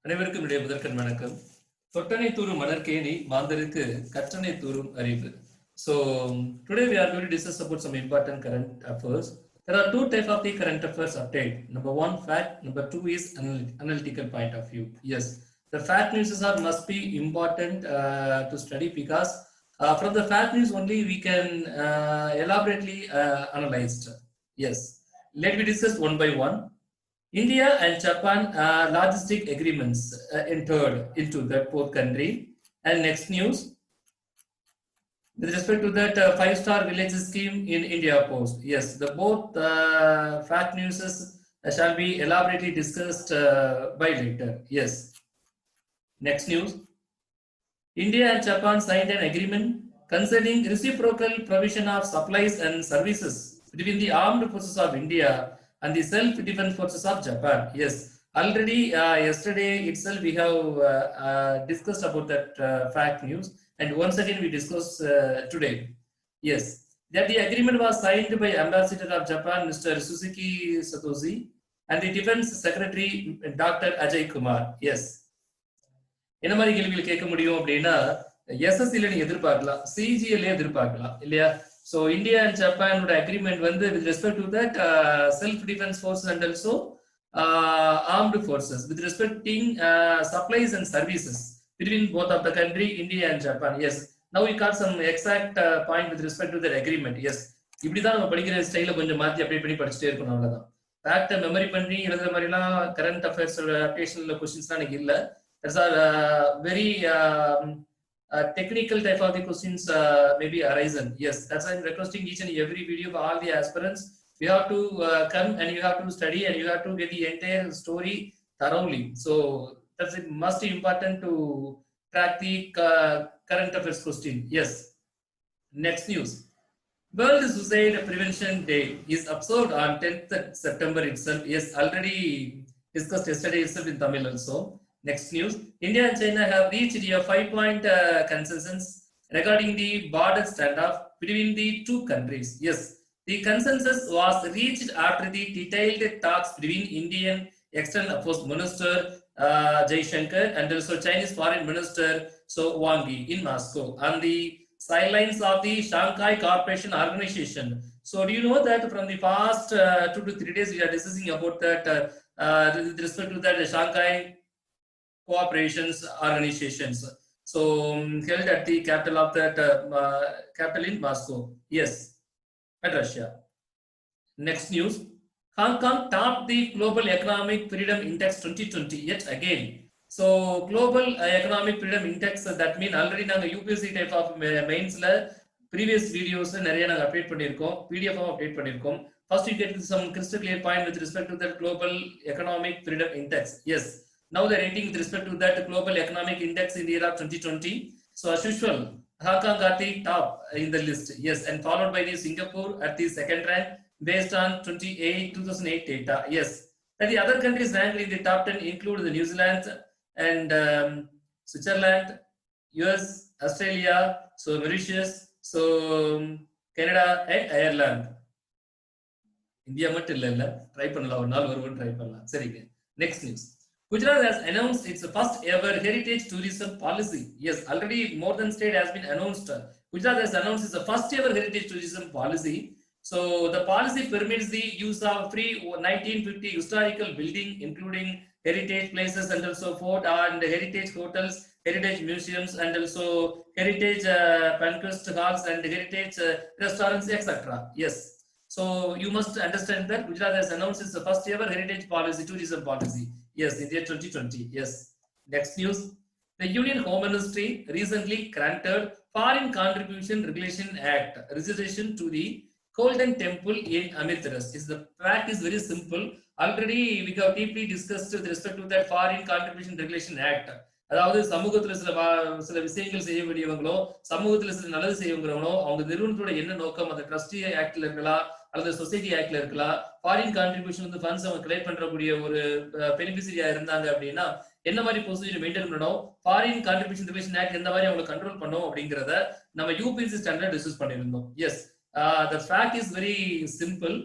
அனைவருக்கும் இடையே முதற்கண் வணக்கம். தொட்டனை தூரும் மலர்கேணி மாந்தருக்கு கற்றனை தூரும் அறிவு. So today we are going to discuss about some important current affairs. There are two types of the current affairs update. Number one, fact. Number two is analytical point of view. Yes, the fact news must be important to study because from the fact news only we can elaborately analyze. Yes, let me discuss one by one. India and Japan logistic agreements entered into that both country. And next news, with respect to that five-star village scheme in India Post. Yes, the both fact news shall be elaborately discussed by later. Yes. Next news, India and Japan signed an agreement concerning reciprocal provision of supplies and services between the armed forces of India and the self-defense forces of Japan. Yes, already yesterday itself we have discussed about that fact news, and once again we discuss today. Yes, that the agreement was signed by Ambassador of Japan, Mr. Suzuki Satoshi, and the Defense Secretary, Dr. Ajay Kumar. Yes. என்ன மாதிரி கேள்விகள் கேட்க முடியும் அப்படின்னா எஸ்எஸ்சில நீங்க எதிர்பார்க்கலாம், CGL எதிர்பார்க்கலாம் இல்லையா? So India and Japan agreement with respect to that self-defense forces and also armed forces with respecting supplies and services between both of the country, India and Japan. Yes, now we got some exact point with respect to that agreement. Yes, இப்படிதான் நம்ம படிக்கிற ஸ்டைல கொஞ்சம் மாத்தி update பண்ணி படிச்சுட்டே இருக்கணும், அவ்வளவுதான். ஃபேக்ட் மெமரி பண்ணி எழுதுற மாதிரிலாம் கரண்ட் அஃபேர்ஸ் அப்டேஷன்ல கொஸ்டின்ஸ்லாம் எனக்கு இல்ல. Those are very technical type of the questions may be arisen. Yes, that's why I'm requesting each and every video for all the aspirants. You have to come and you have to study and you have to get the entire story thoroughly. So that's must be important to track the current affairs question. Yes. Next news. World Suicide Prevention Day is observed on 10th September itself. Yes, already discussed yesterday itself in Tamil also. Next news, India and China have reached a 5-point consensus regarding the border standoff between the two countries. Yes, the consensus was reached after the detailed talks between Indian External Affairs Minister Jaishankar and also Chinese Foreign Minister Wang Yi in Moscow on the sidelines of the Shanghai Cooperation Organization. So do you know that from the past 2 to 3 days we are discussing about that with respect to that Shanghai Cooperations Organizations, so held at the capital of that capital in Moscow. Yes, at Russia. Next news, Hong Kong topped the Global Economic Freedom Index 2020 yet again. So Global Economic Freedom Index, that means already நாங்க UPSC type of mainsல previous videos நிறைய நாங்க update பண்ணிருக்கோம், PDF update பண்ணிருக்கோம். First you get some crystal clear point with respect to that Global Economic Freedom Index. Yes, now the rating with respect to that Global Economic Index in the year of 2020. So as usual, Hong Kong got the top in the list. Yes, and followed by the Singapore at the second rank based on 2008 data. Yes, and the other countries ranked in the top 10 include the New Zealand and Switzerland, US, Australia, so Mauritius, so Canada and Ireland. India மட்டும் இல்ல, try பண்ணலாம், ஒரு நாள் வருவோம், try பண்ணலாம். சரிங்க. Next news. Gujarat has announced its first ever heritage tourism policy. Yes, already more than state has been announced. Gujarat has announced its first ever heritage tourism policy. So the policy permits the use of free 1950 historical building, including heritage places and also fort and heritage hotels, heritage museums and also heritage banquet halls and heritage restaurants, etc. Yes. So you must understand that Gujarat has announced its first ever heritage policy, tourism policy. Yes, in the year 2020. Yes. Next news. The Union Home Ministry recently granted Foreign Contribution Regulation Act registration to the Golden Temple in Amritsar. The fact is very simple. Already we have deeply discussed with respect to that Foreign Contribution Regulation Act. அதாவது சமூகத்துல சில விஷயங்கள் செய்ய வேண்டியவங்களோ, சமூகத்துல சில நல்லது செய்யவங்களோ, அவங்க நிறுவனத்தோட என்ன நோக்கம், அந்த ட்ரஸ்டி ஆக்ட்ல இருக்கலாம் அல்லது சொசைட்டி ஆக்ட்ல இருக்கலாம், ஃபாரின் கான்ட்ரிபியூஷன் ஃபண்ட்ஸ் அவங்க கலெக்ட் பண்றக்கூடிய ஒரு பெனிஃபிஷரியா இருந்தாங்க அப்படின்னா என்ன மாதிரி ப்ரொசீஜர் மெயின்டைன் பண்ணணும், ஃபாரின் கான்ட்ரிபியூஷன் ரெகுலேஷன் ஆக்ட் எந்த மாதிரி அவங்களை கண்ட்ரோல் பண்ணும் அப்படிங்கறத நம்ம UPSC ஸ்டாண்டர்ட் டிஸ்கஸ் பண்ணிருந்தோம். Yes, the fact is very simple.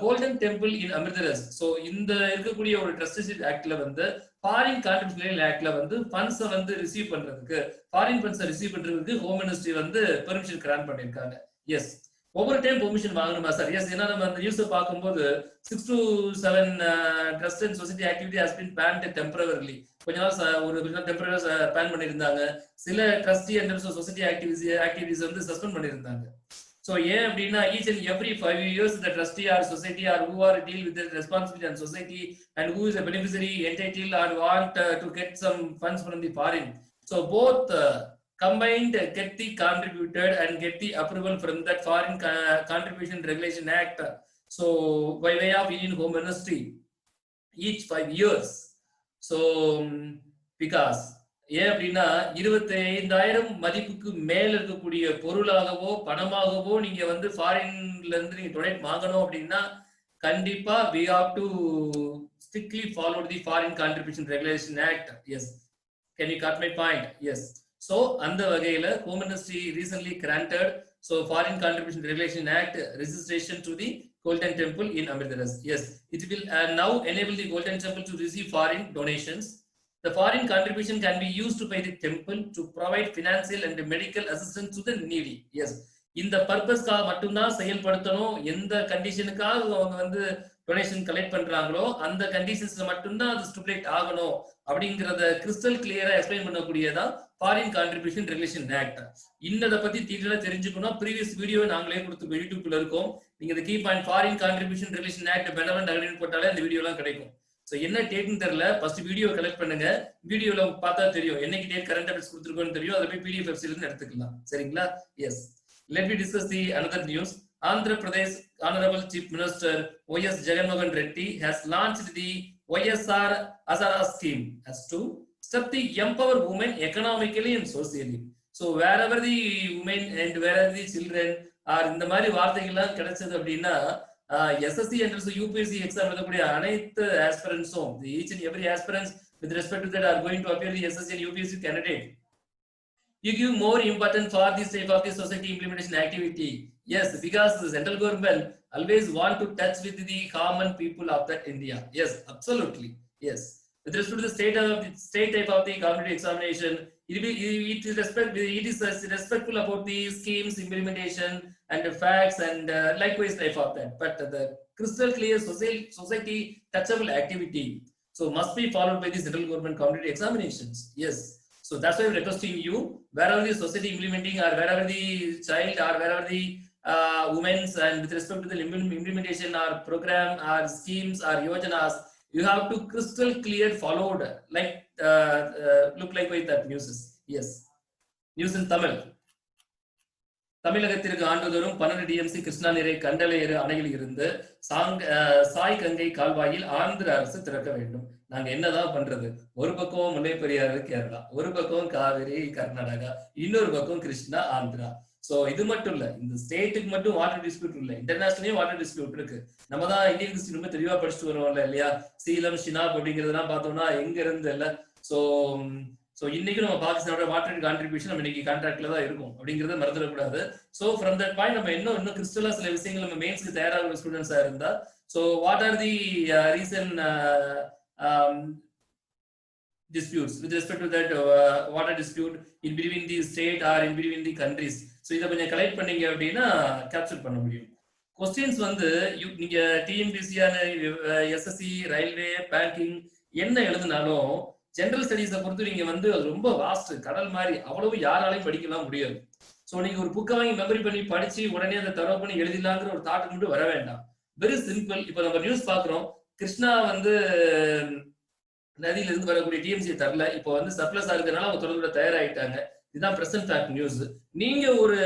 Golden temple in Amritsar. So இந்த இருக்கக்கூடிய ஒரு ட்ரஸ்டிஷிப் ஆக்ட்ல வந்து ஃபாரின் கான்ட்ரிபியூஷன் ஆக்ட்ல வந்து ஃபண்ட்ஸை வந்து ரிசீவ் பண்றதுக்கு, ஃபாரின் ஃபண்ட்ஸை ரிசீவ் பண்றதுக்கு ஹோம் மினிஸ்ட்ரி வந்து பெர்மிஷன் கிராண்ட் பண்ணியிருக்காங்க. எஸ், ஒவ்வொரு டைம் பெர்மிஷன் வாங்கணுமா சார்? எஸ், ஏன்னா நம்ம அந்த நியூஸை பார்க்கும்போது 6 to 7 trust and society activity has been banned temporarily. கொஞ்ச நாள் ஒரு டெம்பரரி பேன் பண்ணியிருந்தாங்க. சில ட்ரஸ்டி அண்ட் சொசைட்டி ஆக்டிவிட்டிஸ் வந்து சஸ்பெண்ட் பண்ணியிருந்தாங்க. So ஏன் அப்படின்னா each and every 5 years the trustee or society or who are deal with the responsibility and society and who is a beneficiary entitled or want to get some funds from the foreign. So both combined get the contributed and get the approval from that foreign contribution regulation act. So by way of Indian Home Ministry each 5 years. So because ஏன் அப்படின்னா 25,000 மதிப்புக்கு மேல இருக்கக்கூடிய பொருளாகவோ பணமாகவோ நீங்க வந்து ஃபாரின்ல இருந்து நீங்க டொனேட் வாங்கணும் அப்படின்னா கண்டிப்பா we have to strictly follow the foreign contribution regulation act. Yes, can you cut my point? Yes, so அந்த வகையில Home Ministry recently granted so foreign contribution regulation act registration to the Golden Temple in Amritsar. Yes, it will now enable the Golden Temple to receive foreign donations. The foreign contribution can be used by the temple to provide financial and medical assistance to the needy. Yes, இந்த பர்பஸ்க்காக மட்டும்தான் செயல்படுத்தணும். எந்த கண்டிஷனுக்காக அவங்க வந்து donation collect பண்றாங்களோ அந்த கண்டிஷன்ஸ்ல மட்டும்தான் அது ஸ்டிபுலேட் ஆகணும் அப்படிங்கறத கிறிஸ்டல் கிளியரா எக்ஸ்பிளைன் பண்ணக்கூடியதான் ஃபாரின் கான்ட்ரிபியூஷன் ரெகுலேஷன் ஆக்ட். இன்னதை பத்தி டீட்டெயிலா தெரிஞ்சுக்கணும். ப்ரீவியஸ் வீடியோ நாங்களே கொடுத்து யூடியூப்ல இருக்கோம். நீங்க இந்த key point foreign contribution regulation act பெனவென்ட் அக்ரிமெண்ட் போட்டாலே அந்த வீடியோ எல்லாம் கிடைக்கும். ஸோ என்ன டேட்னு தெரியல, ஃபர்ஸ்ட் வீடியோ கலெக்ட் பண்ணுங்க. வீடியோல பார்த்தா தெரியும் என்னைக்கு டேட் கரண்ட் அஃபேர்ஸ் கொடுத்துருக்கோன்னு தெரியும். அதை போய் பிடிஎஃப் வெப்சைட்ல இருந்து எடுத்துக்கலாம். சரிங்களா? Yes, let me discuss the another news. Andhra Pradesh Honorable Chief Minister Y.S. Jaganmohan Reddy has launched the YSR Azara scheme as to step the empower women economically and socially. So wherever the women and wherever the children are இந்த மாதிரி வார்த்தைகள்லாம் கிடைச்சது அப்படின்னா SSC and also UPSC exam எழுதக்கூடிய அனைத்து aspirants-உம் each and every aspirants with respect to that are going to appear the SSC and UPSC candidate. You give more importance for this type of the society implementation activity. Yes, because the central government always want to touch with the common people of that India. Yes, absolutely. Yes, with respect to the state type of the competitive examination, it is respectful about the schemes implementation and the facts and likewise type of that. But the crystal clear society touchable activity so must be followed by the central government competitive examinations. Yes. So that's why I'm requesting you, wherever the society implementing or wherever the child or wherever the women's and with respect to the implementation or program or schemes or yojanas, you have to crystal clear followed like look like with that news. Yes, news in Tamil. தமிழகத்திற்கு ஆண்டுதோறும் 12 TMC Krishna நீரை கண்டலையறு அணையில் இருந்து சாய் கங்கை கால்வாயில் ஆந்திர அரசு திறக்க வேண்டும். நாங்க என்னதான் பண்றது? ஒரு பக்கம் முல்லை பெரியாறு கேரளா, ஒரு பக்கம் காவிரி கர்நாடகா, இன்னொரு பக்கம் கிருஷ்ணா ஆந்திரா. சோ இது மட்டும் இல்ல, இந்த ஸ்டேட்டுக்கு மட்டும் வாட்டர் டிஸ்பியூட் இல்ல, இன்டர்நேஷனலையும் வாட்டர் டிஸ்பியூட் இருக்கு. நம்ம தான் இந்தியன் ஹிஸ்டரி ரொம்ப தெளிவா படிச்சுட்டு வருவோம்ல இல்லையா? சீலம் ஷினாப் அப்படிங்கிறதுலாம் பார்த்தோம்னா எங்க இருந்து இல்ல. சோ இன்னைக்கு நம்ம பாகிஸ்தானோட வாட்டர் கான்ட்ரிபியூஷன் நம்ம இன்னைக்கு கான்ட்ராக்ட்ல தான் இருக்கும் அப்படிங்கறத மறந்துடக்கூடாது. சோ ஃப்ரம் தட் பாயிண்ட் நம்ம இன்னும் கிறிஸ்டலா சில விஷயங்கள் நம்ம மெயின்ஸ்க்கு தயாராகிற ஸ்டூடெண்ட்ஸா இருந்தா, so what are the reason disputes with respect to that water dispute in between the state or in between the countries. So இத கொஞ்சம் கலெக்ட் பண்ணீங்க அப்படின்னா கேப்சர் பண்ண முடியும். क्वेश्चंस வந்து நீங்க டிஎன்பிஎஸ்சி எஸ்எஸ்சி ரயில்வே பேங்கிங் என்ன எழுதினாலும் ஜெனரல் ஸ்டடீஸை பொறுத்து நீங்க வந்து அது ரொம்ப வாஸ்ட் கடல் மாதிரி, அவ்வளவு யாராலையும் படிக்கலாம் முடியாது. ஸோ நீங்க ஒரு புக்கை வாங்கி மெமரி பண்ணி படிச்சு உடனே அதை தரவு பண்ணி எழுதிடலாங்கிற ஒரு தாட் மட்டும் வர வேண்டாம். Very simple. இப்போ நம்ம நியூஸ் பாக்குறோம், கிருஷ்ணா வந்து நதியில இருந்து வரக்கூடிய டிஎம்சி தரல, இப்போ வந்து சப்ளஸா இருக்கிறதுனால அவங்க தொடர்புல தயாராகிட்டாங்க. இதுதான் பிரசன்ட் ஃபேக்ட் நியூஸ். நீங்க ஒரு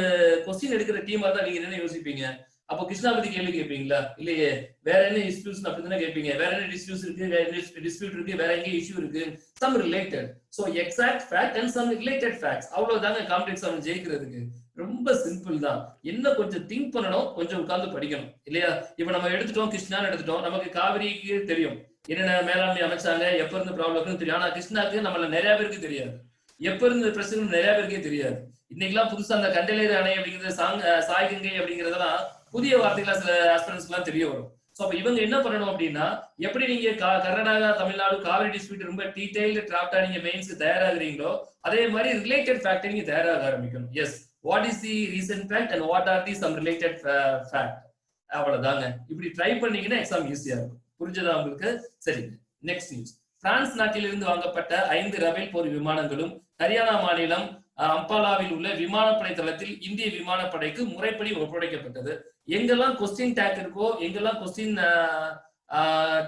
கொஸ்டின் எடுக்கிற டீமா தான் நீங்க என்ன யோசிப்பீங்க? அப்போ கிருஷ்ணா பத்தி கேள்வி கேட்பீங்களா? இல்லையே, வேற என்ன டிஸ்பியூட்ஸ் அப்படித்தானே கேட்பீங்க. வேற என்ன டிஸ்பியூட்ஸ் இருக்கு, வேற என்ன டிஸ்பியூட் இருக்கு, வேற எங்க இஷ்யூ இருக்கு, some related. So exact fact and some related facts, அவ்வளவுதாங்க காம்படிட்டிவ் எக்ஸாம் ஜெயிக்கிறதுக்கு. ரொம்ப சிம்பிள் தான். என்ன கொஞ்சம் திங்க் பண்ணணும், கொஞ்சம் உட்கார்ந்து படிக்கணும் இல்லையா? இப்ப நம்ம எடுத்துட்டோம், கிருஷ்ணான்னு எடுத்துட்டோம், நமக்கு காவிரிக்கு தெரியும் என்னென்ன மேலாண்மை அமைச்சாங்க, எப்ப இருந்து ப்ராப்ளம் தெரியும். ஆனா கிருஷ்ணாக்கு நம்மள நிறைய பேருக்கு தெரியாது, எப்ப இருந்து பிரச்சனை நிறைய பேருக்கே தெரியாது. இன்னைக்கெல்லாம் புதுசா அந்த கண்டலேறு அணை அப்படிங்கிறது சாய் கங்கை அப்படிங்கிறதெல்லாம் புதிய வார்த்தைகள் சில ஆஸ்பிரன்ட்ஸ்க்கு எல்லாம் தெரிய வரும். சோ அப்ப இவங்க என்ன பண்ணணும் அப்படின்னா, எப்படி நீங்க கர்நாடகா, தமிழ்நாடு காவிரி டிஸ்பியூட் ரொம்ப டீடைல்டு டிராப்டா நீங்க மெயின்ஸ்க்கு தயாராகிறீங்களோ, அதே மாதிரி ரிலேட்டட் ஃபேக்ட் நீங்க தயாராக ஆரம்பிக்கணும். Yes, what is the recent fact and what are the some related fact, அவ்வளவுதாங்க. இப்படி ட்ரை பண்ணீங்கன்னா எக்ஸாம் ஈஸியா இருக்கும். புரிஞ்சதா உங்களுக்கு? சரி, நெக்ஸ்ட் நியூஸ். பிரான்ஸ் நாட்டிலிருந்து வாங்கப்பட்ட 5 ரபேல் போர் விமானங்களும் ஹரியானா மாநிலம் அம்பாலாவில் உள்ள விமானப்படை தளத்தில் இந்திய விமானப்படைக்கு முறைப்படி ஒப்படைக்கப்பட்டது. எங்கெல்லாம் கொஸ்டின் டேக் இருக்கோ, எங்கெல்லாம் கொஸ்டின்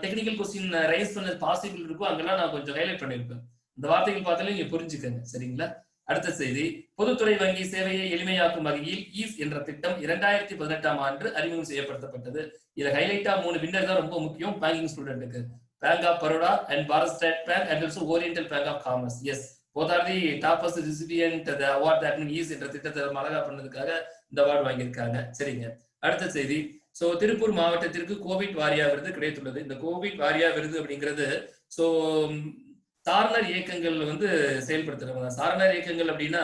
டெக்னிக்கல் கொஸ்டின் ரைஸ் பண்ண பாசிபிள் இருக்கோ அங்கெல்லாம் நான் கொஞ்சம் ஹைலைட் பண்ணிருப்பேன். இந்த வார்த்தைகள் பார்த்தாலே நீங்க புரிஞ்சுக்கங்க. சரிங்களா? அடுத்த செய்தி. பொதுத்துறை வங்கி சேவையை எளிமையாக்கும் வகையில் ஈஸ் என்ற திட்டம் 2018ஆம் ஆண்டு அறிமுகம் செய்யப்படுத்தப்பட்டது. இதை ஹைலைட்டா 3 வின்னர் தான் ரொம்ப முக்கியம் பேங்கிங் ஸ்டூடெண்ட்டுக்கு. Bank of Baroda and Bharat State Bank and also Oriental Bank of Commerce. Yes, both are the toppest recipient the award that means என்ற திட்டத்தை அழகா பண்ணதுக்காக இந்த அவார்டு வாங்கியிருக்காங்க. சரிங்க, அடுத்த செய்தி. சோ திருப்பூர் மாவட்டத்திற்கு கோவிட் வாரியா விருது கிடைத்துள்ளது. இந்த கோவிட் வாரியா விருது அப்படிங்கிறது சோ சாரணர் இயக்கங்கள் வந்து செயல்படுத்துறவங்க. சாரணர் இயக்கங்கள் அப்படின்னா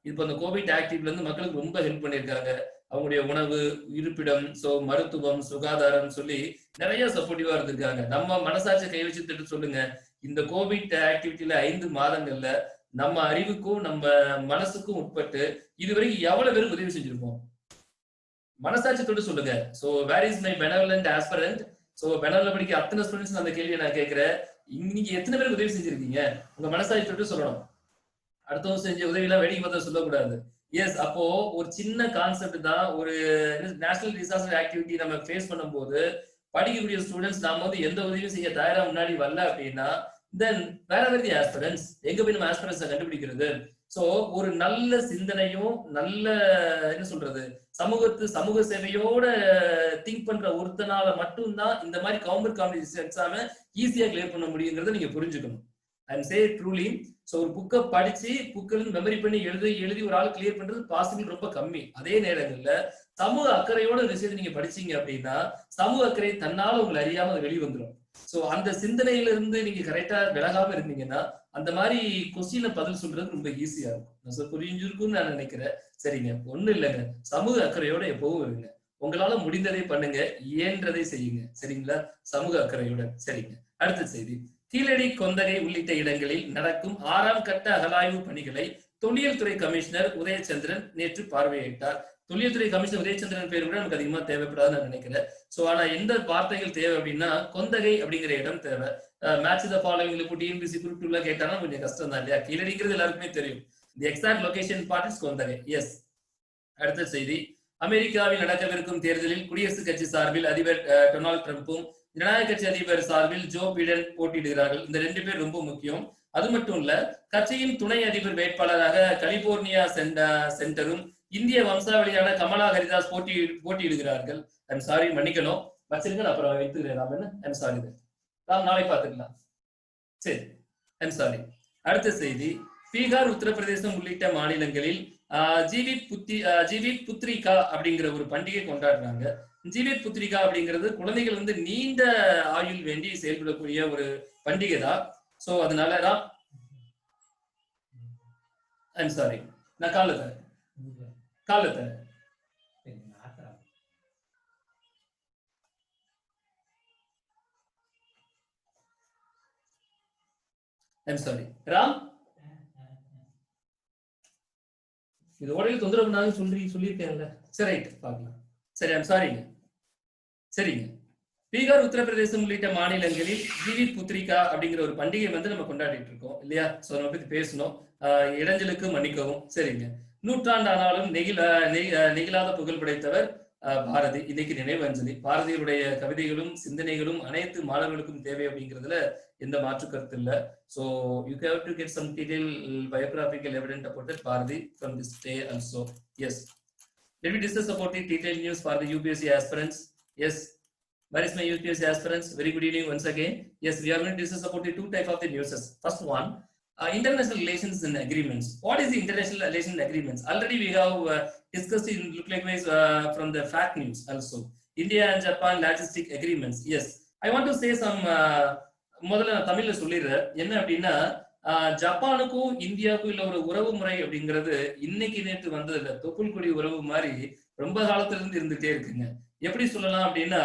இப்போ அந்த கோவிட் ஆக்டிவ்ல இருந்து மக்களுக்கு ரொம்ப ஹெல்ப் பண்ணியிருக்காங்க. அவங்களுடைய உணவு, இருப்பிடம், சோ மருத்துவம், சுகாதாரம் சொல்லி நிறைய சப்போர்ட்டிவா இருந்திருக்காங்க. நம்ம மனசாட்சியை கை வச்சு திட்டு சொல்லுங்க, இந்த கோவிட் ஆக்டிவிட்டியில 5 மாதங்கள்ல நம்ம அறிவுக்கும் நம்ம மனசுக்கும் உட்பட்டு இதுவரைக்கும் எவ்வளவு பேருக்கு உதவி செஞ்சிருப்போம்? மனசாட்சி தொட்டு சொல்லுங்க. So where is my benevolent aspirant? So benevolent படிக்க அத்தனை ஸ்டூடெண்ட்ஸ் அந்த கேள்வியை நான் கேட்கிறேன். இன்னைக்கு எத்தனை பேருக்கு உதவி செஞ்சிருக்கீங்க? உங்க மனசாட்சி தொட்டு சொல்லணும். அடுத்தவங்க செஞ்ச உதவி எல்லாம் வேடிக்கை பார்த்தா சொல்லக்கூடாது. எஸ், அப்போ ஒரு சின்ன கான்செப்ட் தான். ஒரு நேஷனல் டிசாஸ்டர் ஆக்டிவிட்டி நம்ம ஃபேஸ் பண்ணும்போது படிக்கக்கூடிய ஸ்டூடெண்ட்ஸ் நாம வந்து எந்த உதவியும் செய்ய தயாரா முன்னாடி வரல அப்படின்னா தென் வேற வேறு ஆஸ்பிரன்ஸ் எங்க போய் நம்ம ஆஸ்பிரன்ஸை கண்டுபிடிக்கிறது? சோ ஒரு நல்ல சிந்தனையும் நல்ல என்ன சொல்றது சமூக சேவையோட திங்க் பண்ற ஒருத்தனால மட்டும்தான் இந்த மாதிரி கவர்மெண்ட் காம்படிஷன் எக்ஸாம ஈஸியா கிளியர் பண்ண முடியுங்கிறத நீங்க புரிஞ்சுக்கணும். ஐ சே ட்ரூலி. சோ ஒரு புக்கை படிச்சு புக்கில் மெமரி பண்ணி எழுதி ஒரு ஆள் கிளியர் பண்றது பாசிபிள் ரொம்ப கம்மி. அதே நேரங்கள்ல சமூக அக்கறையோட விஷயத்தை நீங்க படிச்சீங்க அப்படின்னா சமூக அக்கறை தன்னால உங்களை அறியாம வெளியே வந்துடும். சோ அந்த சிந்தனையில இருந்து நீங்க கரெக்டா விலகாம இருந்தீங்கன்னா அந்த மாதிரி கொஸ்டினை பதில் சொல்றது ரொம்ப ஈஸியா இருக்கும். புரிஞ்சிருக்கும்னு நான் நினைக்கிறேன். சரிங்க, ஒண்ணு இல்லைங்க, சமூக அக்கறையோட எப்பவும் இருங்க. உங்களால முடிந்ததை பண்ணுங்க, இயன்றதை செய்யுங்க. சரிங்களா? சமூக அக்கறையோட. சரிங்க, அடுத்த செய்தி. கீழடி, கொந்தகை உள்ளிட்ட இடங்களில் நடக்கும் 6ஆம் கட்ட அகழாய்வு பணிகளை தொல்லியல் துறை கமிஷனர் உதயச்சந்திரன் நேற்று பார்வையிட்டார். தொல்லியல் துறை கமிஷனர் உதயச்சந்திரன் பேர் கூட நமக்கு அதிகமா தேவைப்படாதுன்னு நான் நினைக்கிறேன். சோ ஆனா எந்த வார்த்தைகள் தேவை அப்படின்னா கொந்தகை அப்படிங்கிற இடம் தேவை. Match the following TNPSC group 2 கேட்டாலும் கொஞ்சம் கஷ்டம் தான் இல்லையா? கீழடிங்கிறது எல்லாருக்குமே தெரியும். The exact location part is Konthagai. Yes, அடுத்த செய்தி. அமெரிக்காவில் நடக்கவிருக்கும் தேர்தலில் குடியரசுக் கட்சி சார்பில் அதிபர் டொனால்டு டிரம்பும் ஜனநாயக கட்சி அதிபர் சார்பில் ஜோ பிடன் போட்டியிடுகிறார்கள். இந்த 2 பேர் ரொம்ப முக்கியம். அது மட்டும் இல்ல, கட்சியின் துணை அதிபர் வேட்பாளராக கலிபோர்னியா சென்டரும் இந்திய வம்சாவளியான கமலா ஹரிதாஸ் போட்டியிடுகிறார்கள். ஐம் சாரி, மன்னிக்கணும், வச்சிருங்க, அப்புறம் வைத்துக்கிறேன். ராம் ஐம் சாரி, ராம் நாளை பார்த்துக்கலாம். சரி, ஐம் சாரி. அடுத்த செய்தி. பீகார், உத்தரப்பிரதேசம் உள்ளிட்ட மாநிலங்களில் ஜீவித் புத்ரிகா அப்படிங்கிற ஒரு பண்டிகை கொண்டாடுறாங்க. ஜீவித் புத்ரிகா அப்படிங்கிறது குழந்தைகள் வந்து நீண்ட ஆயுள் வேண்டி செயல்படக்கூடிய ஒரு பண்டிகை தான். சோ அதனால ஐம் சாரி, நான் கால தரேன். ஐம் சாரி ராம், இது உடனே தொந்தரவு நான் சொல்லியிருக்கேன்ல. சரி, ரைட், பார்க்கலாம். சரி, ஐம் சாரிங்க. சரிங்க, பீகார், உத்தரப்பிரதேசம் உள்ளிட்ட மாநிலங்களில் ஜீவித் புத்ரிகா அப்படிங்கிற ஒரு பண்டிகை வந்து நம்ம கொண்டாடிட்டு இருக்கோம் இல்லையா? சோ நம்ம பத்தி பேசணும். இடைஞ்சலுக்கு மன்னிக்கவும். சரிங்க, நூற்றாண்டானாலும் நெகிழாத புகழ் படைத்தவர் பாரதி. இன்னைக்கு நினைவு அஞ்சலி. பாரதியுடைய கவிதைகளும் சிந்தனைகளும் அனைத்து மாணவர்களுக்கும் தேவை அப்படிங்கிறதுல எந்த மாற்று கருத்து இல்ல. So you have to get some detailed biographical evidence about that Bharati from this day also. Yes, let me discuss about the detailed news for the UPSC aspirants. Yes, where is my UPSC aspirants? Very good evening once again. Yes, we are going to discuss about the 2 types of the news. First one, international relations and agreements. What is the international relations and agreements? Already we have discussed in look likewise from the fact news also. India and Japan logistic agreements. Yes, I want to say some முதல்ல நான் தமிழ்ல சொல்லிடுறேன். என்ன அப்படின்னா, ஜப்பானுக்கும் இந்தியாவுக்கும் உள்ள ஒரு உறவு முறை அப்படிங்கிறது இன்னைக்கு நேற்று வந்தது இல்ல. தொப்புள் கொடி உறவு மாதிரி ரொம்ப காலத்துல இருந்து இருந்துட்டே இருக்குங்க. எப்படி சொல்லலாம் அப்படின்னா,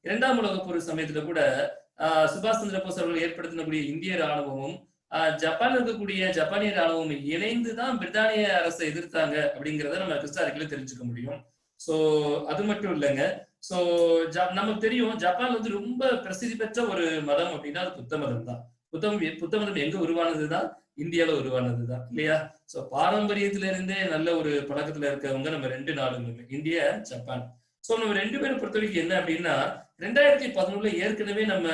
2ஆம் உலகப் போர் சமயத்துல கூட சுபாஷ் சந்திர போஸ் அவர்கள் ஏற்படுத்தினக்கூடிய இந்திய ராணுவமும் ஜப்பான் இருக்கக்கூடிய ஜப்பானிய ராணுவமும் இணைந்து தான் பிரிட்டானிய அரசை எதிர்த்தாங்க அப்படிங்கிறத நம்ம ஹிஸ்டாரிக்கல தெரிஞ்சுக்க முடியும். சோ அது மட்டும் இல்லைங்க. சோ நமக்கு தெரியும் ஜப்பான் வந்து ரொம்ப பிரசித்தி பெற்ற ஒரு மதம் அப்படின்னா அது புத்த மதம் தான். புத்த மதம் எங்க உருவானதுதான்? இந்தியால உருவானதுதான் இல்லையா? சோ பாரம்பரியத்தில இருந்தே நல்ல ஒரு பழக்கத்துல இருக்கவங்க நம்ம 2 நாடுகளுமே, இந்தியா ஜப்பான். சோ நம்ம 2 பேரும் பொறுத்த வரைக்கும் என்ன அப்படின்னா 2011 ஏற்கனவே நம்ம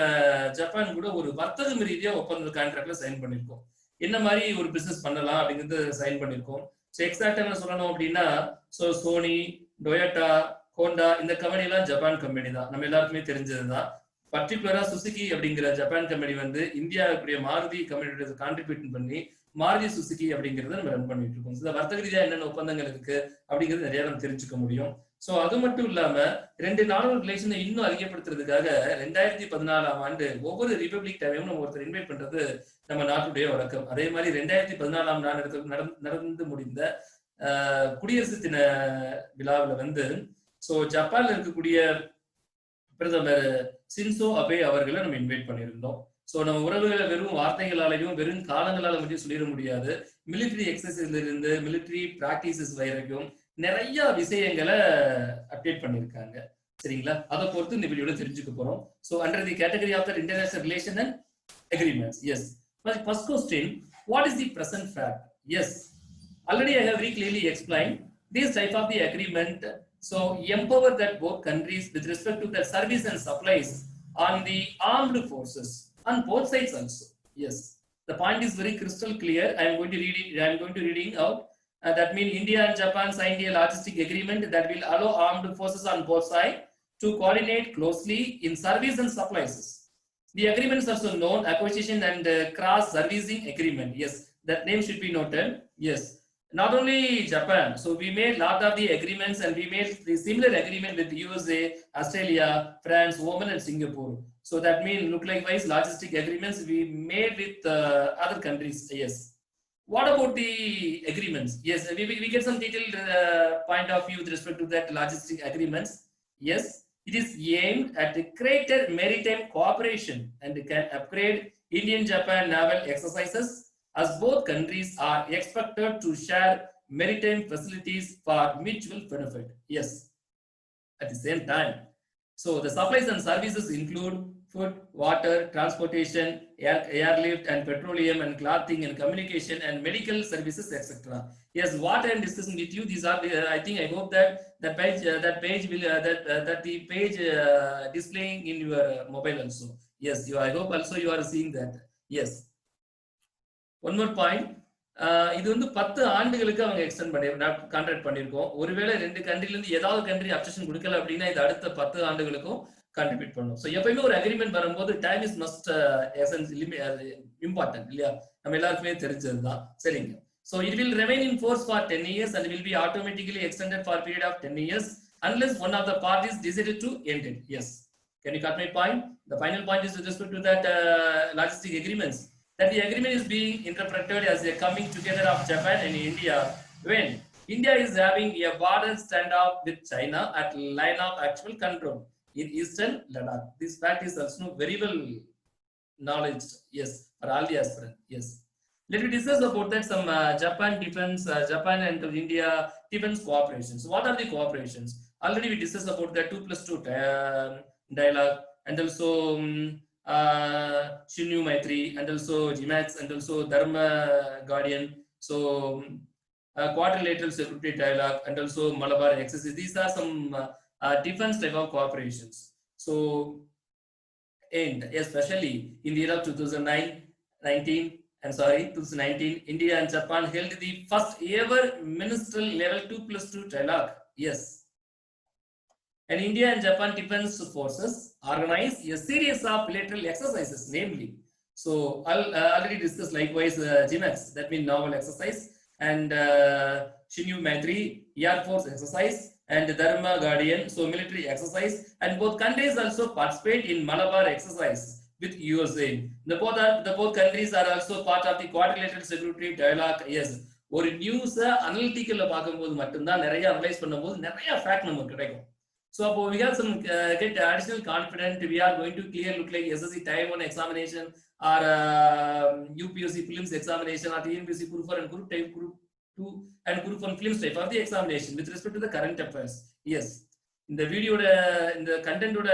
ஜப்பான் கூட ஒரு வர்த்தகம் ரீதியா ஒப்பந்த கான்ட்ராக்ட்ல சைன் பண்ணிருக்கோம். என்ன மாதிரி ஒரு பிசினஸ் பண்ணலாம் அப்படிங்கிறது சைன் பண்ணிருக்கோம். சோ எக்ஸாக்டா என்ன சொல்லணும் அப்படின்னா, சோ சோனி, டொயோட்டா, ஹோண்டா இந்த கம்பெனி எல்லாம் ஜப்பான் கம்பெனி தான். நம்ம எல்லாருக்குமே தெரிஞ்சதுதான். பர்டிகுலரா சுசுகி அப்படிங்கிற ஜப்பான் கம்பெனி வந்து இந்தியாவுடைய மாருதி கம்பெனியோட கான்ட்ரிபியூட் பண்ணி மாருதி சுசுகி அப்படிங்கறத நம்ம ரன் பண்ணிட்டு இருக்கோம். இந்த வர்த்தக ரீதியா என்னென்ன ஒப்பந்தங்கள் இருக்கு அப்படிங்கிறது நிறைய நம்ம தெரிஞ்சுக்க முடியும். சோ அது மட்டும் இல்லாம 2 நாடுகள் ரிலேஷனை இன்னும் அதிகப்படுத்துறதுக்காக 2014ஆம் ஆண்டு ஒவ்வொரு ரிபப்ளிக் டைமும் நம்ம ஒருத்தர் இன்வைட் பண்றது நம்ம நாட்டுடைய வழக்கம். அதே மாதிரி 2014ஆம் ஆண்டு நடந்து முடிந்த குடியரசு தின விழாவில் வந்து சோ ஜப்பான்ல இருக்கக்கூடிய பிரதமர் சின்சோ அபே அவர்களை நம்ம இன்வைட் பண்ணியிருந்தோம். சோ நம்ம உறவுகளை வெறும் வார்த்தைகளாலையும் வெறும் காலங்களால மட்டும் சொல்லிட முடியாது. மிலிட்டரி எக்ஸசைஸ்ல இருந்து மிலிட்டரி பிராக்டிசஸ் வரைக்கும் நிறைய விஷயங்களை அப்டேட் பண்ணியிருக்காங்க. சரிங்களா? அதை பொறுத்து இந்த வீடியோல தெரிஞ்சுக்க போறோம். So under the category of the international relation and agreements. Yes. First question, what is the present fact? Yes. Already I have very clearly explained this type of the agreement. So empower that both countries with respect to the service and supplies on the armed forces on both sides also. Yes. The point is very crystal clear. I am going to reading out. That means India and Japan signed a logistic agreement that will allow armed forces on both sides to coordinate closely in service and supplies. The agreement is also known acquisition and cross servicing agreement. Yes, that name should be noted. Yes, not only Japan. So we made a lot of the agreements and we made the similar agreement with USA, Australia, France, Oman and Singapore. So that means look likewise logistic agreements we made with other countries. Yes. What about the agreements? Yes, we get some detailed point of view with respect to that logistic agreements. Yes, it is aimed at greater maritime cooperation and can upgrade Indian-Japan naval exercises as both countries are expected to share maritime facilities for mutual benefit. Yes, at the same time. So the supplies and services include food, water, transportation, airlift and petroleum and clothing and communication and medical services, etc. Yes, what I am discussing with you, these are the, I think I hope that the page will that the page displaying in your mobile also. Yes, I hope also you are seeing that. Yes. One more point. இது வந்து 10 ஆண்டுகளுக்கு அவங்க extend பண்ணி contract பண்ணிருக்கோம். ஒருவேளை 2 கண்ட்ரில இருந்து ஏதாவது கண்ட்ரி அப்செஷன் கொடுக்கல அப்படின்னா இது அடுத்த 10 ஆண்டுகளுக்கும் கான்ட்ரிபியூட் பண்ணும். சோ எப்பவுமே ஒரு அக்ரிமெண்ட் வரும்போது டைம் இஸ் மஸ்ட் இம்பார்ட்டன்ட் இல்லையா? நம்ம எல்லாருக்குமே தெரிஞ்சதுதான். சரிங்க. So it will remain in force for 10 years and will be automatically extended for a period of 10 years unless one of the parties decided to end it. Yes. Can you cut my point? The final point is with respect to that logistic agreements. That the agreement is being interpreted as a coming together of Japan and India when India is having a border standoff with China at line of actual control in eastern Ladakh. This fact is also very well knowledge. Yes, for all the aspirants. Yes. Let me discuss about that some Japan defense, Japan and India defense cooperations. What are the cooperations? Already we discussed about the 2+2 dialogue and also Shinyu Maitri and also GMAX and also Dharma Guardian. So quadrilateral security dialogue and also Malabar exercise. These are some defense type of cooperations. So and especially in the year of 2019, India and Japan held the first ever ministerial level 2+2 dialogue. Yes. And India and Japan defense forces organized a series of bilateral exercises, namely. So I'll already discussed likewise GMAX, that means naval exercise, and Shinyu Maitri, Air Force exercise, and Dharma Guardian, so military exercise, and both countries also participate in Malabar exercise with USA. The both countries are also part of the quadrilateral security dialogue. Yes. ஒரு நியூஸை அனலிட்டிக்கல்ல பார்க்கும்போது மட்டும்தான் நிறைய analyse பண்ணும்போது நிறைய fact நமக்கு கிடைக்கும். So we have some get additional confidence. We are going to clear look like SSC Time 1 examination or UPSC Prelims examination or TNPSC Group 4 and Group Type Group 2 and Group 1 Prelims type of the examination with respect to the current affairs. Yes. இந்த வீடியோட இந்த கண்டென்ட்டோட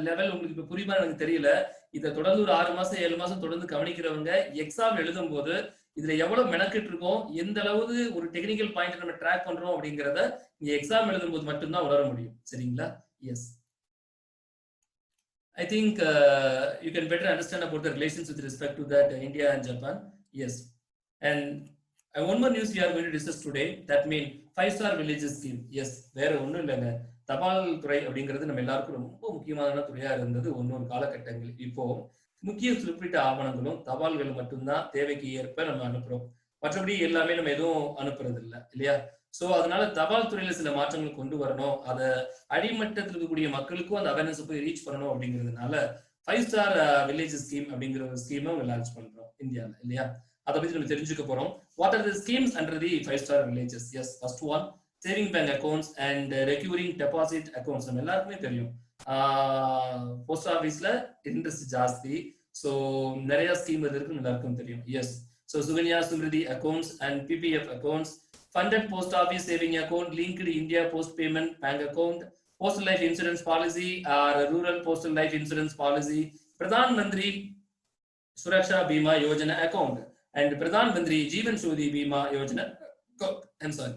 level உங்களுக்கு இப்ப புரியுமா எனக்கு தெரியல. இதை தொடர்ந்து ஒரு 6 மாசம் 7 மாசம் தொடர்ந்து கவனிக்கிறவங்க எக்ஸாம் எழுதும் போது இதுல எவ்வளவு மெனக்கிட்டு இருக்கோம், எந்த அளவுக்கு ஒரு டெக்னிக்கல் பாயிண்ட் நம்ம ட்ராக் பண்றோம் அப்படிங்கறத நீங்க எக்ஸாம் எழுதும் போது மட்டும்தான் உணர முடியும். சரிங்களா? S. I think you can better understand about the relations with respect to that India and Japan. Yes. And one more news we are going to discuss today. That means 5-star villages scheme. Yes. வேற ஒண்ணும் இல்லைங்க. தபால் துறை அப்படிங்கிறது நம்ம எல்லாருக்கும் ரொம்ப முக்கியமான துறையா இருந்தது ஒன்னொரு காலகட்டங்கள். இப்போ முக்கிய குறிப்பிட்ட ஆவணங்களும் தபால்கள் மட்டும்தான் தேவைக்கு ஏற்ப நம்ம அனுப்புறோம். மற்றபடி எல்லாமே நம்ம எதுவும் அனுப்புறது இல்லை இல்லையா? சோ அதனால தபால் துறையில சில மாற்றங்கள் கொண்டு வரணும், அதை அடிமட்டத்தில் இருக்கக்கூடிய மக்களுக்கும் அந்த அவேர்னஸ் போய் ரீச் பண்ணணும் அப்படிங்கிறதுனால 5-ஸ்டார் வில்லேஜ் ஸ்கீம் அப்படிங்கிற ஒரு ஸ்கீமை லான்ச் பண்றோம் இந்தியாவில் இல்லையா? அதை பத்தி நம்ம தெரிஞ்சுக்க போறோம். What are the schemes under the 5-ஸ்டார் villages? Yes, first one saving bank accounts and recurring deposit accounts. நம்ம எல்லாருக்குமே தெரியும் போஸ்ட் ஆஃபீஸ்ல இன்ட்ரெஸ்ட் ஜாஸ்தி. ஸோ நிறைய ஸ்கீம் இருக்கு, எல்லாருக்கும் தெரியும். Yes. So Sukanya Samriddhi accounts and PPF accounts, funded post office saving account, linked India post payment bank account, postal life insurance policy or rural postal life insurance policy, Pradhan Mantri Suraksha Bima Yojana account, and Pradhan Mantri Jeevan Jyoti Bima Yojana account. I'm sorry.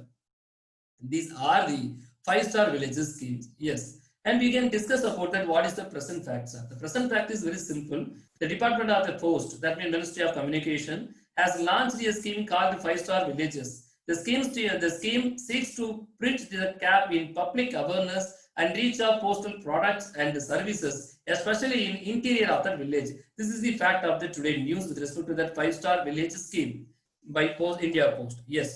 These are the 5-star villages schemes. Yes. And we can discuss about that. What is the present fact, sir? The present fact is very simple. The Department of the Post, that means Ministry of Communication, has launched a scheme called 5-star villages. The scheme seeks to bridge the gap in public awareness and reach of postal products and services, especially in interior of the village. This is the fact of the today news with respect to that 5-star village scheme by Post India Post. Yes.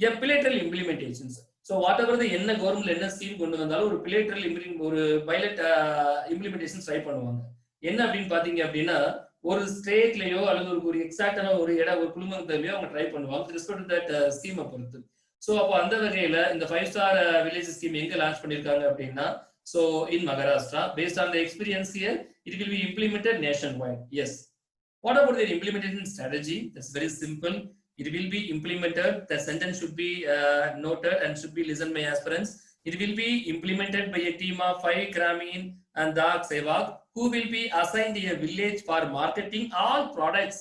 Yeah, bilateral implementations. So whatever the என்ன government என்ன scheme கொண்டு வந்தாலும் ஒரு bilateral ஒரு pilot implementation try பண்ணுவாங்க. என்ன அப்படின்னு பாத்தீங்க அப்படின்னா ஒரு ஸ்டேட்லயோ அல்லது ஒரு எக்ஸாக்டான ஒரு இடம் ஒரு குழுமத்திலயோ அவங்க ட்ரை பண்ணுவாங்க ரெஸ்பெக்ட் தட் ஸ்கீமை பொறுத்து. ஸோ அப்போ அந்த வகையில இந்த 5-ஸ்டார் வில்லேஜ் ஸ்கீம் எங்க லான்ச் பண்ணிருக்காங்க அப்படின்னா so in Maharashtra. Based on the experience here it will be implemented nationwide. Yes. What about their implementation strategy? That's very simple. It will be implemented. The sentence should be noted and should be listened by aspirants. It will be implemented by a team of 5 Gramin and Dak Sevak, who will be assigned a village for marketing all products,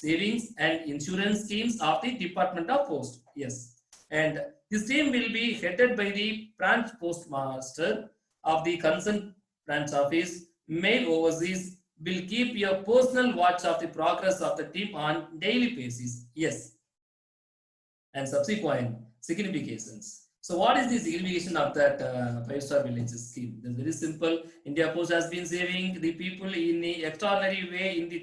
savings and insurance schemes of the Department of Post. Yes. And this team will be headed by the branch postmaster of the concerned branch office. Mail overseas will keep your personal watch of the progress of the team on daily basis. Yes. And subsequent significations. So what is the signification of that 5-star villages scheme? It's very simple. India Post has been saving the people in an extraordinary way in the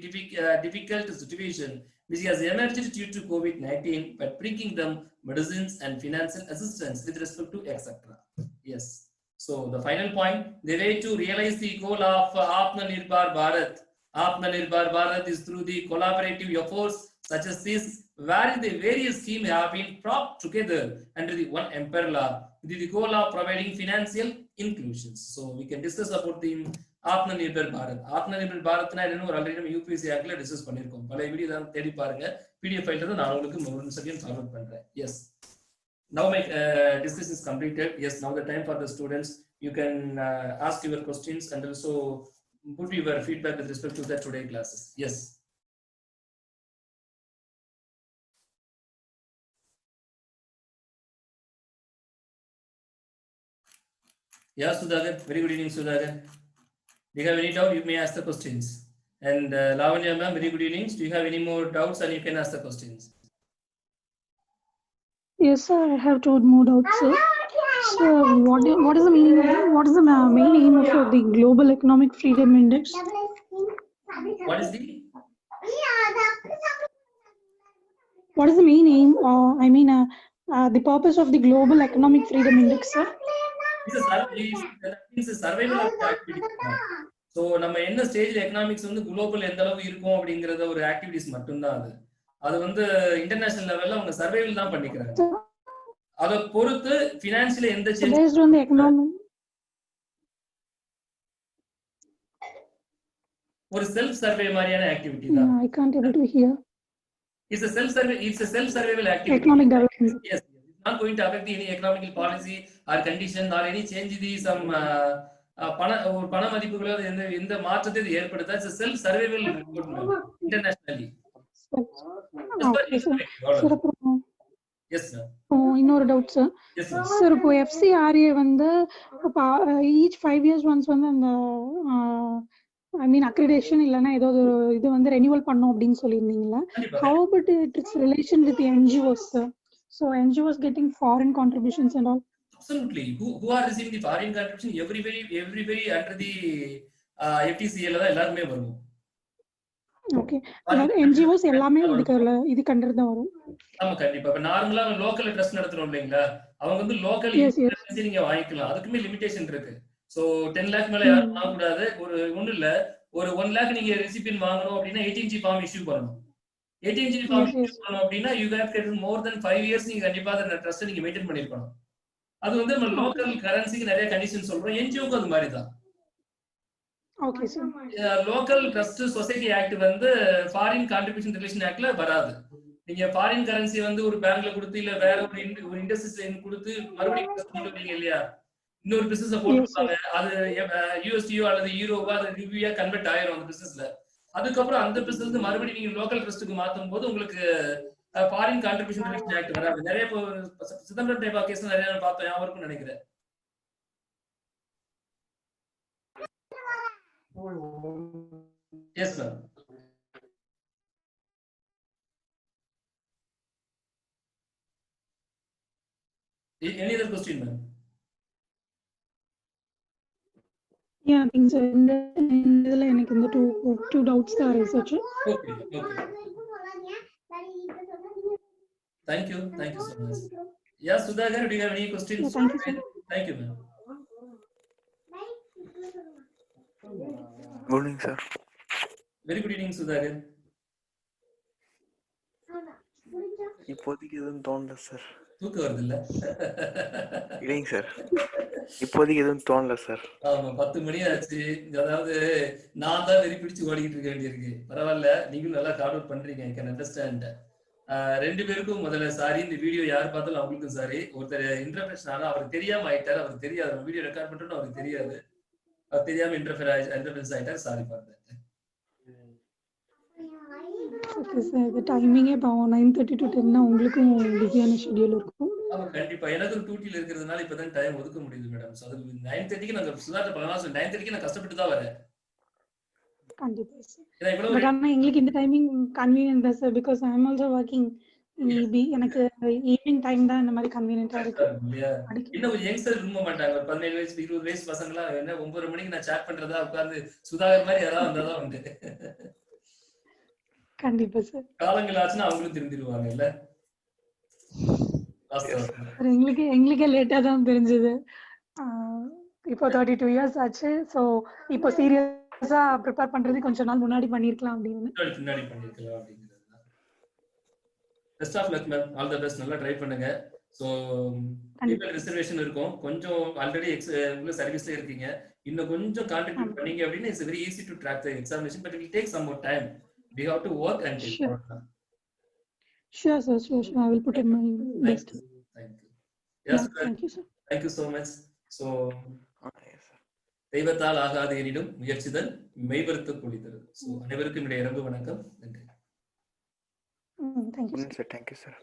difficult situation which has emerged due to COVID-19 by bringing them medicines and financial assistance with respect to etc. Yes. So the final point, the way to realize the goal of Atmanirbhar Bharat. Atmanirbhar Bharat is through the collaborative efforts such as this, where the various schemes have been brought together under the one umbrella with the goal of providing financial inclusion. So we can discuss about the Atmanirbhar Bharat. Atmanirbhar Bharat na enna or already நம்ம UPSC ஆக்ல discuss பண்ணிருக்கோம். பல video தான் தேடி பாருங்க. PDF ஃபைல்ல தான் நான் உங்களுக்கு ஒரு செகண்ட் ஃபார்வர்ட் பண்றேன். Yes. Now my discussion is completed. Yes, now the time for the students. You can ask your questions and also put your feedback with respect to the today classes. Yes. Yeah, Sudhagar. Very good evening, Sudhagar. Do you have any doubt? You may ask the questions. And Lavanya ma'am, very good evening. Do you have any more doubts? And you can ask the questions. Yes, sir. I have two more doubts, sir. So, what is the main aim of the Global Economic Freedom Index? What is the? What is the main aim, or the purpose of the Global Economic Freedom Index, sir? It's a survival of activities. So நம்ம என்ன ஸ்டேஜ்ல economics வந்து global எந்த அளவு இருக்கும் அப்படிங்கறத ஒரு activities மட்டும்தான் அது. அது வந்து இன்டர்நேஷனல் லெவல்ல அவங்க சர்வைவல் தான் பண்ணிக்கிறாங்க. அத பொறுத்து ஃபினான்ஷியல் எந்த change based on the economic ஒரு செல்ஃப் சர்வே மாதிரியான ஆக்டிவிட்டி தான். I can't able to hear. It's a self survey. It's a self survival activity. Economic development. Yes, it's not going to affect any economical policy or condition or any change the some ஒரு பண மதிப்புகளோ எந்த மாற்றத்தை இது ஏற்படுத்தா. It's a self survival internationally. Okay, sir. Sir, அப்புறம் Yes, sir. இன்னொரு doubt sir. Yes, sir. Sir இப்போ FCRA வந்து இப்போ each 5 years once வந்து அந்த I mean accreditation இல்லனா ஏதோ ஒரு இது வந்து renewal பண்ணனும் அப்படினு சொல்லிருந்தீங்கல. How about its relation with the NGOs, sir? So NGOs getting foreign contributions and all. Absolutely. Who are receiving the foreign contribution? Everybody under the FTCL தான் எல்லாருமே வரும். ஓகே. அதாவது NGOs எல்லாமே இது கண்டறத வரும். ஆமா கண்டிப்பா. இப்ப நார்மலா லோக்கல் ட்ரஸ்ட் நடத்துறோம் இல்லீங்களா? அவங்க வந்து லோக்கல் இன்ஃப்ளூயன்ஸ் நீங்க வாங்கிக்கலாம். அதுக்குமே லிமிட்டேஷன் இருக்கு. சோ 10 lakh மேல யாரும் வாங்க கூடாது. ஒண்ணு இல்ல. ஒரு 1 lakh நீங்க ரெசிபியன்ட் வாங்கணும் அப்படினா 18G ஃபார்ம் இஷ்யூ பண்ணனும். 18G ஃபார்ம் இஷ்யூ பண்ணனும் அப்படினா you have to more than 5 years நீங்க கண்டிப்பா அந்த ட்ரஸ்ட் நீங்க மெயின்டெய்ன் பண்ணிருக்கணும். அது வந்து நம்ம லோக்கல் கரன்சிக்கு நிறைய கண்டிஷன் சொல்றோம். NGOக்கு அது மாதிரி தான். Okay sir. Local trust society act வந்து ஃபாரின் கான்ட்ரிபியூஷன் ரிலேஷன் ஆக்ட்ல வராது. நீங்க ஃபாரின் கரன்சி வந்து ஒரு பேங்க்ல கொடுத்து இல்ல வேற ஒரு இண்டஸ்ட்ரி கொடுத்து மறுபடியும் இன்வெஸ்ட் பண்ணுவீங்க இல்லையா? இன்னொரு பிசினஸ் போட்டுருப்பாங்க. அது USDO அல்லது யூரோவா அது ரிவியூயா கன்வெர்ட் ஆயிரும் அந்த பிசினஸ்ல. அதுக்கப்புறம் அந்த பிசினஸ் மறுபடியும் நீங்க லோக்கல் ட்ரஸ்ட்டுக்கு மாத்தும் போது உங்களுக்கு ஃபாரின் கான்ட்ரிபியூஷன் ரிலேஷன் ஆக்ட் வராது. நிறைய சிதம்பரம் டைப் கேஸ் நிறைய நான் பார்த்தேன். யாருக்கும் நினைக்கிறேன். Yes, sir. Any other question, ma'am? Yeah, I think so. இதுல எனக்கு இந்த two doubts தான் research. Okay. Thank you so much. Yes, Sudhakar, do you have any questions? Yeah, thank you, sir. Thank you, ma'am. Good evening, sir. Very good evening, Sudhakar. இப்போதைக்கு எதுவும் தோணல sir. தூக்கம் வருது இல்ல? இல்லைங்க சார், இப்போதைக்கு எதுவும் தோணல சார். ஆமா 10 மணி ஆச்சு. அதாவது நான் தான் வெறி பிடிச்சு ஓடிக்கிட்டு இருக்க வேண்டியிருக்கு. பரவாயில்ல, நீங்களும் நல்லா கார்ட் அவுட் பண்றீங்க. I can understand. 2 பேருக்கும் முதல்ல சாரி. இந்த வீடியோ யார் பார்த்தாலும் அவங்களுக்கும் சாரி. ஒருத்தர் இன்டர்ஃபரன்ஸ் ஆனா அவருக்கு தெரியாம ஆயிட்டாரு. அவருக்கு தெரியாது வீடியோ ரெக்கார்ட் பண்றோம்னு அவருக்கு தெரியாது. அவர் தெரியாம இன்டர்ஃபரன்ஸ் ஆயிட்டாரு. சாரி பார்த்தேன். Okay sir. இந்த டைமிங்கே பாவம் 9:30 to 10 னா உங்களுக்கும் பிஸியான ஷெட்யூல் இருக்கும். ஆமா கண்டிப்பா. எனக்கு டியூட்டில இருக்கிறதுனால இப்பதான் டைம் ஒதுக்க முடியுது மேடம். சோ அது 9:30க்கு நாங்க சுதாட்ட பண்ணலாம். சோ 9:30க்கு நான் கஷ்டப்பட்டு தான் வரேன். கண்டிப்பா சார். பட் ஆனா எங்களுக்கு இந்த டைமிங் கன்வீனியன்ட் தான் sir. Because I am also working எனக்கு ஈவினிங் டைம் தான் இந்த மாதிரி கன்வீனியன்ட்டா இருக்கு. இன்னும் ஒரு யங்ஸ்டர் விரும்ப மாட்டாங்க. 17 வயசு 20 வயசு பசங்கலாம் என்ன 9 மணிக்கு நான் சாட் பண்றதா உட்கார்ந்து சுதாகர் மாதிரி யாராவது வந்தாதான் உண்டு. கண்டிப்பா சார். காலங்கள் ஆச்சுன்னா அவங்களும் திருந்திடுவாங்க இல்ல? எங்களுக்கே லேட்டா தான் தெரிஞ்சது. இப்போ 32 இயர்ஸ் ஆச்சு. சோ இப்போ சீரியஸா ப்ரிப்பேர் பண்றது கொஞ்ச நாள் முன்னாடி பண்ணிருக்கலாம் அப்படின்னு. முன்னாடி பண்ணிருக்கலாம் அப்படிங்கிறது. Best of luck ma'am. All the best. நல்லா ட்ரை பண்ணுங்க. சோ பீப்பிள் ரிசர்வேஷன் இருக்கும். கொஞ்சம் ஆல்ரெடி உள்ள சர்வீஸ்ல இருக்கீங்க. இன்னும் கொஞ்சம் கான்ட்ரிபியூட் பண்ணீங்க அப்படின்னா it's very easy to track the examination. But it will take some more time. We have to work and take sure. Sure, sir. Sure. I will put in my best. Thank you. Yes, yeah, thank you, sir. Thank you so much. So, தெய்வத்தால் ஆகாத எனினும் முயற்சிதல் மெய்வருத்த கூடிதல். So, அனைவருக்கும் என்னுடைய இரவு வணக்கம். நன்றி. Thank you, sir. Thank you, sir.